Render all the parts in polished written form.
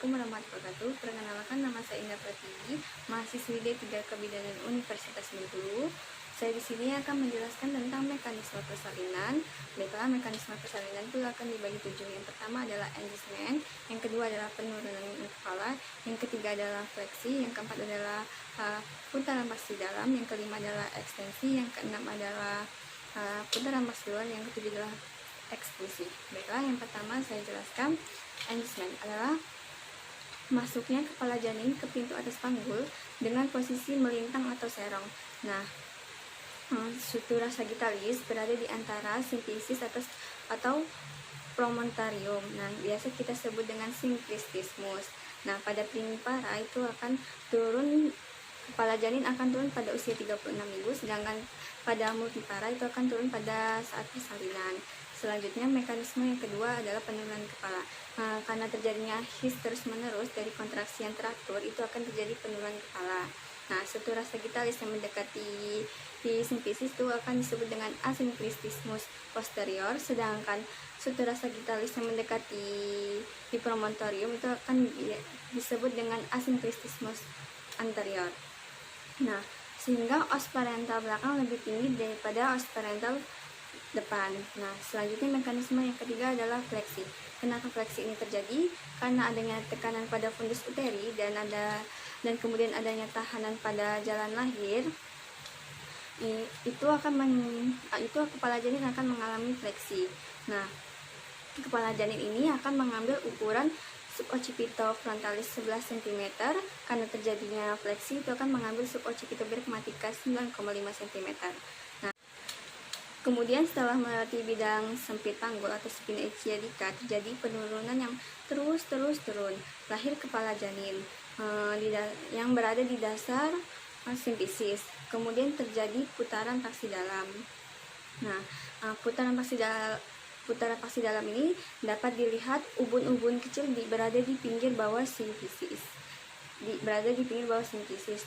Assalamualaikum warahmatullahi wabarakatuh. Perkenalkan, nama saya Indah Pratiwi, mahasiswi D3 Kebidanan Universitas Bengkulu. Saya di sini akan menjelaskan tentang mekanisme persalinan. Baiklah, mekanisme persalinan itu akan dibagi 7. Yang pertama adalah engagement, yang kedua adalah penurunan kepala, yang ketiga adalah fleksi, yang keempat adalah putaran pasti dalam, yang kelima adalah ekstensi, yang keenam adalah putaran pasti luar, yang ketujuh adalah eksklusi. Baiklah, yang pertama saya jelaskan. Engagement adalah masuknya kepala janin ke pintu atas panggul dengan posisi melintang atau serong. Nah, sutura sagittalis berada di antara simplicis atau promontorium. Nah, biasa kita sebut dengan synclistismus. Nah, pada primipara itu akan turun, kepala janin akan turun pada usia 36 minggu, sedangkan pada multipara itu akan turun pada saat persalinan. Selanjutnya, mekanisme yang kedua adalah penurunan kepala. Karena terjadinya his terus menerus dari kontraksi yang teratur, itu akan terjadi penurunan kepala. Nah, sutura sagittalis yang mendekati di simplicis itu akan disebut dengan asinclistismus posterior, sedangkan sutura sagittalis yang mendekati di promontorium itu akan disebut dengan asinclistismus anterior. Nah, sehingga os parental belakang lebih tinggi daripada os parental depan. Nah, selanjutnya mekanisme yang ketiga adalah fleksi. Kenapa fleksi ini terjadi? Karena adanya tekanan pada fundus uteri dan kemudian adanya tahanan pada jalan lahir. Itu kepala janin akan mengalami fleksi. Nah, kepala janin ini akan mengambil ukuran suboccipitofrontalis 11 cm. Karena terjadinya fleksi, itu akan mengambil suboccipitobirgmatica 9,5 cm. Nah, kemudian setelah melewati bidang sempit panggul atau spina ischiadica, terjadi penurunan yang terus turun. Lahir kepala janin yang berada di dasar simplicis. Kemudian terjadi putaran paksi dalam. Nah, putaran paksi dalam ini dapat dilihat ubun-ubun kecil berada di pinggir bawah simplicis.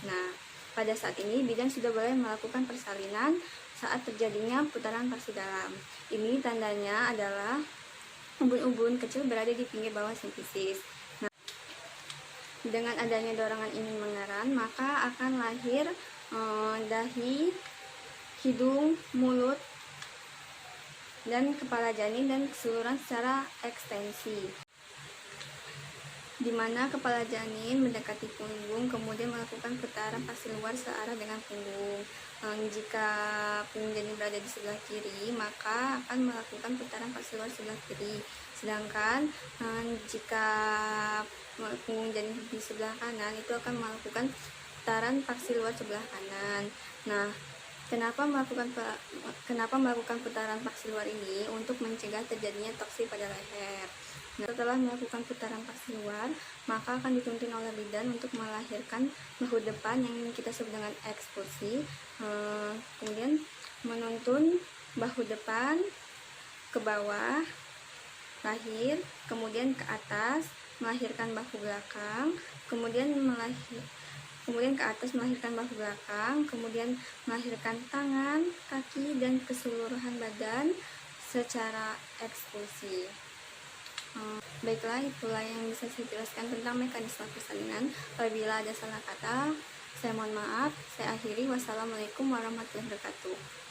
Nah, pada saat ini bidan sudah boleh melakukan persalinan saat terjadinya putaran paksi dalam. Ini tandanya adalah ubun-ubun kecil berada di pinggir bawah simplicis. Nah, dengan adanya dorongan ini mengeran, maka akan lahir dahi, hidung, mulut, dan kepala janin dan keseluruhan secara ekstensi, di mana kepala janin mendekati punggung, kemudian melakukan putaran paksi luar searah dengan punggung. Jika punggung janin berada di sebelah kiri, maka akan melakukan putaran paksi luar sebelah kiri. Sedangkan jika punggung janin di sebelah kanan, itu akan melakukan putaran paksi luar sebelah kanan. Nah, Kenapa melakukan putaran paksi luar ini? Untuk mencegah terjadinya toksi pada leher. Nah, setelah melakukan putaran paksi luar, maka akan dituntun oleh bidan untuk melahirkan bahu depan yang kita sebut dengan ekspulsi. Kemudian menuntun bahu depan ke bawah, lahir, kemudian ke atas, melahirkan bahu belakang, kemudian ke atas melahirkan bahu belakang, kemudian melahirkan tangan, kaki, dan keseluruhan badan secara ekspulsi. Baiklah, itulah yang bisa saya jelaskan tentang mekanisme persalinan. Apabila ada salah kata, saya mohon maaf. Saya akhiri. Wassalamualaikum warahmatullahi wabarakatuh.